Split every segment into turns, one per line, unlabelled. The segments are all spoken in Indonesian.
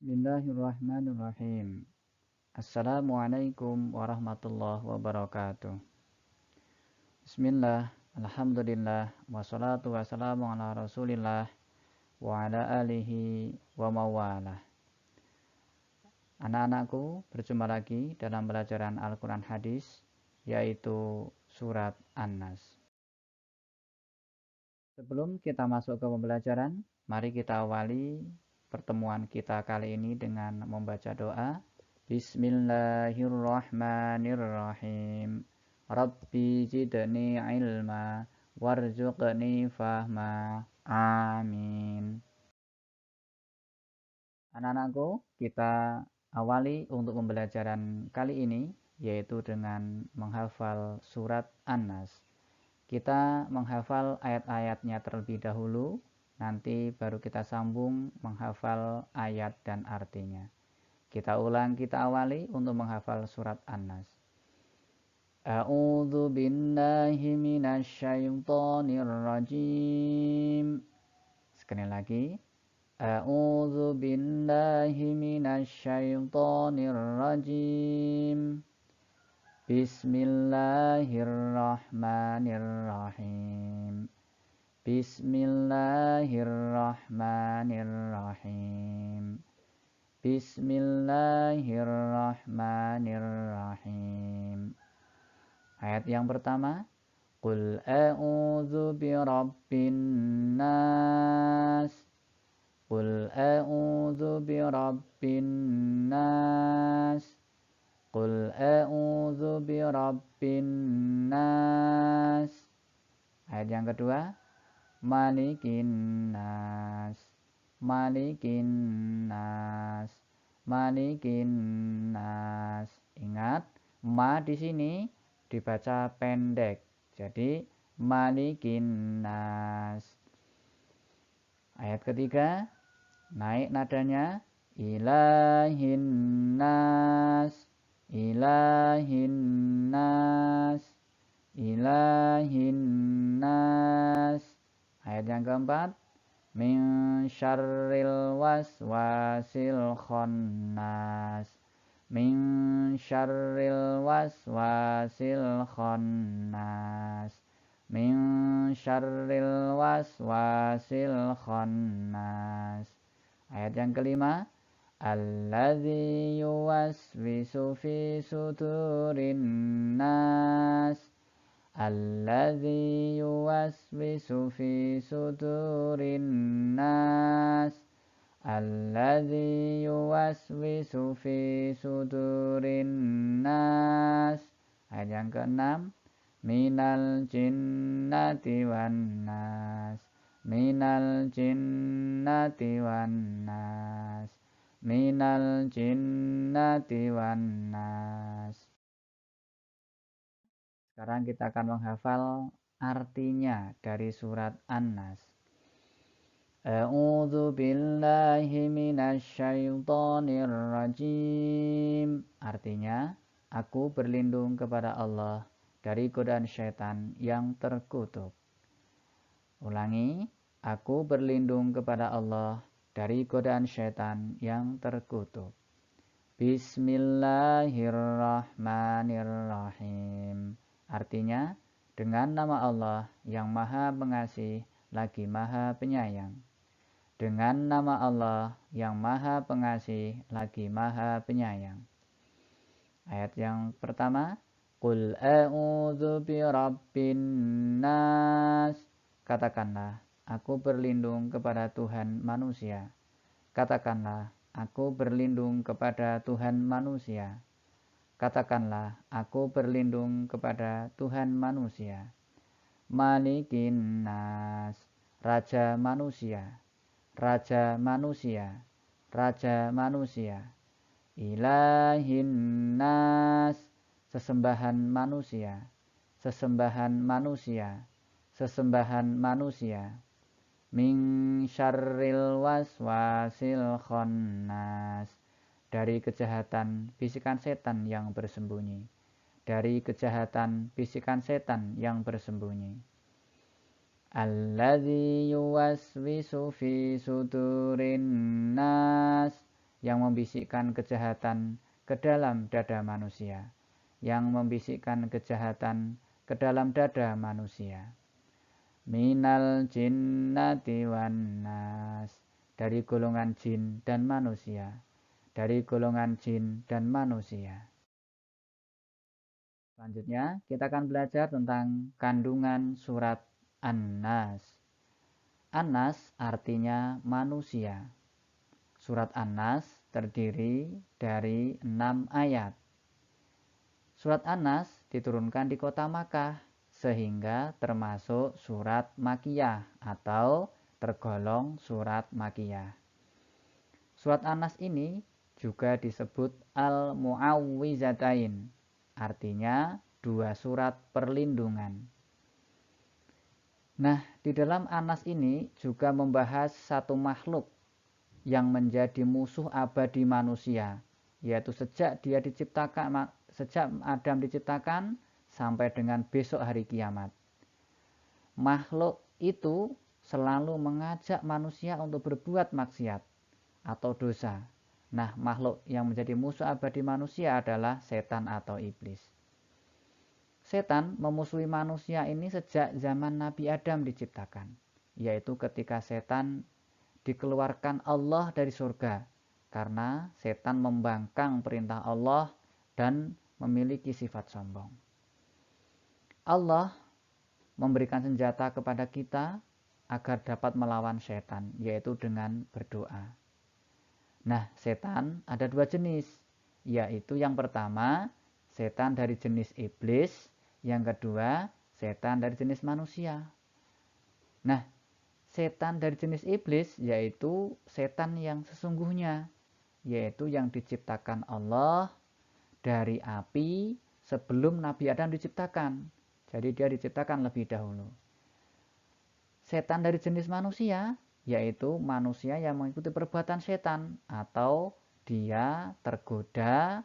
Bismillahirrahmanirrahim. Assalamualaikum warahmatullahi wabarakatuh. Bismillah, alhamdulillah, wassalatu wassalamu ala rasulillah wa ala alihi wa mawalah. Anak-anakku, berjumpa lagi dalam pelajaran Al-Quran Hadis, yaitu surat An-Nas. Sebelum kita masuk ke pembelajaran, mari kita awali pertemuan kita kali ini dengan membaca doa. Bismillahirrahmanirrahim. Rabbi zidni ilma warzuqni fahma. Amin. Anak-anakku, kita awali untuk pembelajaran kali ini yaitu dengan menghafal surat An-Nas. Kita menghafal ayat-ayatnya terlebih dahulu, nanti baru kita sambung menghafal ayat dan artinya. Kita ulang, kita awali untuk menghafal surat An-Nas. A'udzu billahi minasyaitonir rajim. Sekali lagi. A'udzu billahi minasyaitonir rajim. Bismillahirrahmanirrahim. Bismillahirrahmanirrahim. Bismillahirrahmanirrahim. Ayat yang pertama, Qul a'udzu birabbin nas. Qul a'udzu birabbin nas. Qul a'udzu birabbin nas. Ayat yang kedua, Malikin nas. Malikin nas. Malikin nas. Ingat, ma di sini dibaca pendek. Jadi Malikin nas. Ayat ketiga, naik nadanya, Ilahin nas. Ilahin nas. Ilahin nas. Ayat yang keempat, min syarril waswasil khannas. Min syarril waswasil khannas. Min syarril waswasil khannas. Ayat yang kelima, alladzi yuwaswisu fi sudurin nas. Alladzi yuwaswisu fi sudurin nas. Alladzi yuwaswisu fi sudurin nas. Ayat yang keenam, minal jinnati wan nas. Minal jinnati wan nas. Minal jinnati wan nas. Sekarang kita akan menghafal artinya dari surat An-Nas. A'udzu billahi minasyaitonir rajim. Artinya, aku berlindung kepada Allah dari godaan syaitan yang terkutuk. Ulangi, aku berlindung kepada Allah dari godaan syaitan yang terkutuk. Bismillahirrahmanirrahim. Artinya, dengan nama Allah yang maha pengasih lagi maha penyayang. Dengan nama Allah yang maha pengasih lagi maha penyayang. Ayat yang pertama, Qul a'udzu birabbin nas. Katakanlah, aku berlindung kepada Tuhan manusia. Katakanlah, aku berlindung kepada Tuhan manusia. Katakanlah, aku berlindung kepada Tuhan manusia. Malikin nas, raja manusia. Raja manusia. Raja manusia. Ilahin nas, sesembahan manusia. Sesembahan manusia. Sesembahan manusia. Min syarril waswasil khannas, dari kejahatan bisikan setan yang bersembunyi. Dari kejahatan bisikan setan yang bersembunyi. Alladzi yuwaswisu fi sudurin nas, yang membisikkan kejahatan ke dalam dada manusia, yang membisikkan kejahatan ke dalam dada manusia. Minal jinnati wan nas, dari golongan jin dan manusia, dari golongan jin dan manusia. Selanjutnya kita akan belajar tentang kandungan surat An-Nas. An-Nas artinya manusia. Surat An-Nas terdiri dari 6 ayat. Surat An-Nas diturunkan di kota Makkah sehingga termasuk surat Makkiyah atau tergolong surat Makkiyah. Surat An-Nas ini juga disebut Al-Mu'awwizatain, artinya 2 surat perlindungan. Nah, di dalam An-Nas ini juga membahas satu makhluk yang menjadi musuh abadi manusia, yaitu sejak Adam diciptakan sampai dengan besok hari kiamat. Makhluk itu selalu mengajak manusia untuk berbuat maksiat atau dosa. Nah, makhluk yang menjadi musuh abadi manusia adalah setan atau iblis. Setan memusuhi manusia ini sejak zaman Nabi Adam diciptakan, yaitu ketika setan dikeluarkan Allah dari surga karena setan membangkang perintah Allah dan memiliki sifat sombong. Allah memberikan senjata kepada kita agar dapat melawan setan, yaitu dengan berdoa. Nah, setan ada 2 jenis, yaitu yang pertama setan dari jenis iblis, yang kedua setan dari jenis manusia. Nah, setan dari jenis iblis yaitu setan yang sesungguhnya, yaitu yang diciptakan Allah dari api sebelum Nabi Adam diciptakan. Jadi dia diciptakan lebih dahulu. Setan dari jenis manusia yaitu manusia yang mengikuti perbuatan setan atau dia tergoda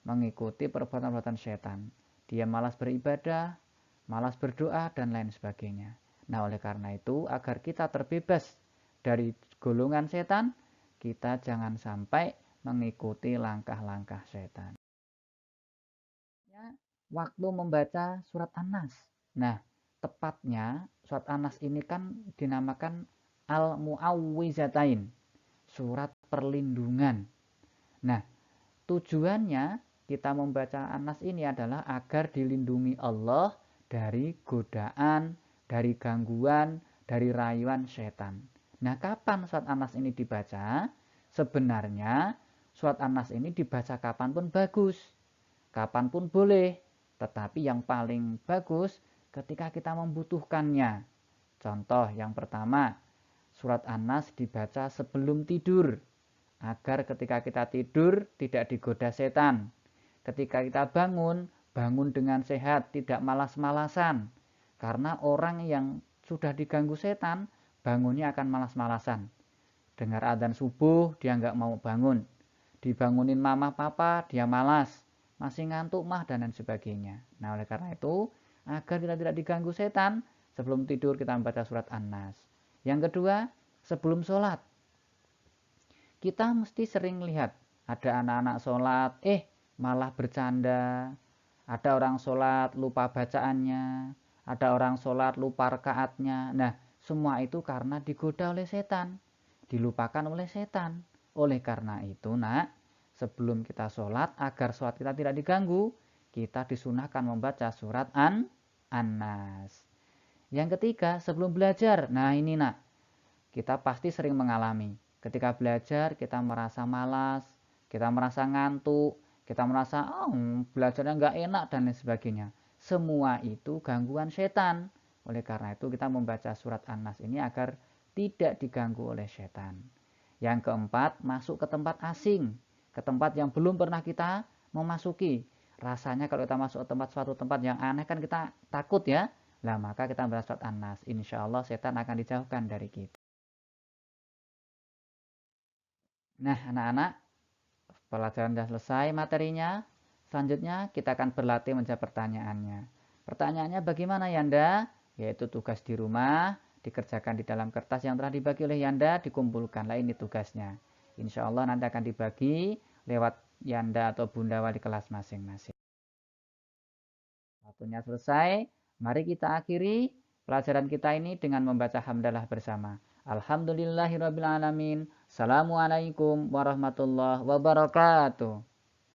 mengikuti perbuatan-perbuatan setan. Dia malas beribadah, malas berdoa dan lain sebagainya. Nah, oleh karena itu, agar kita terbebas dari golongan setan, kita jangan sampai mengikuti langkah-langkah setan. Waktu membaca surat An-Nas. Nah, tepatnya surat An-Nas ini kan dinamakan Al-Mu'awwizatain, surat perlindungan. Nah, tujuannya kita membaca An-Nas ini adalah agar dilindungi Allah dari godaan, dari gangguan, dari rayuan setan. Nah, kapan surat An-Nas ini dibaca? Sebenarnya surat An-Nas ini dibaca kapanpun bagus, kapanpun boleh, tetapi yang paling bagus ketika kita membutuhkannya. Contoh yang pertama, surat An-Nas dibaca sebelum tidur, agar ketika kita tidur tidak digoda setan. Ketika kita bangun, bangun dengan sehat, tidak malas-malasan. Karena orang yang sudah diganggu setan, bangunnya akan malas-malasan. Dengar adzan subuh, dia nggak mau bangun. Dibangunin mama papa, dia malas. Masih ngantuk mah, dan lain sebagainya. Nah, oleh karena itu, agar kita tidak diganggu setan, sebelum tidur kita membaca surat An-Nas. Yang kedua, sebelum sholat. Kita mesti sering lihat, ada anak-anak sholat, malah bercanda. Ada orang sholat lupa bacaannya, ada orang sholat lupa rakaatnya. Nah, semua itu karena digoda oleh setan, dilupakan oleh setan. Oleh karena itu, nak, sebelum kita sholat, agar sholat kita tidak diganggu, kita disunahkan membaca surat An-Nas. Yang ketiga, sebelum belajar. Nah, ini nak, kita pasti sering mengalami. Ketika belajar, kita merasa malas, kita merasa ngantuk, kita merasa belajarnya nggak enak dan lain sebagainya. Semua itu gangguan setan. Oleh karena itu kita membaca surat An-Nas ini agar tidak diganggu oleh setan. Yang keempat, masuk ke tempat asing, ke tempat yang belum pernah kita memasuki. Rasanya kalau kita masuk ke suatu tempat yang aneh kan kita takut ya. Nah, maka kita membaca surat An-Nas. Insya Allah setan akan dijauhkan dari kita. Nah, anak-anak, pelajaran sudah selesai materinya. Selanjutnya kita akan berlatih menjawab pertanyaannya. Pertanyaannya bagaimana Yanda? Yaitu tugas di rumah, dikerjakan di dalam kertas yang telah dibagi oleh Yanda, dikumpulkanlah ini tugasnya. Insya Allah nanti akan dibagi lewat Yanda atau Bunda Wali kelas masing-masing. Waktunya selesai. Mari kita akhiri pelajaran kita ini dengan membaca hamdalah bersama. Alhamdulillahirrabbilalamin. Assalamualaikum warahmatullahi wabarakatuh.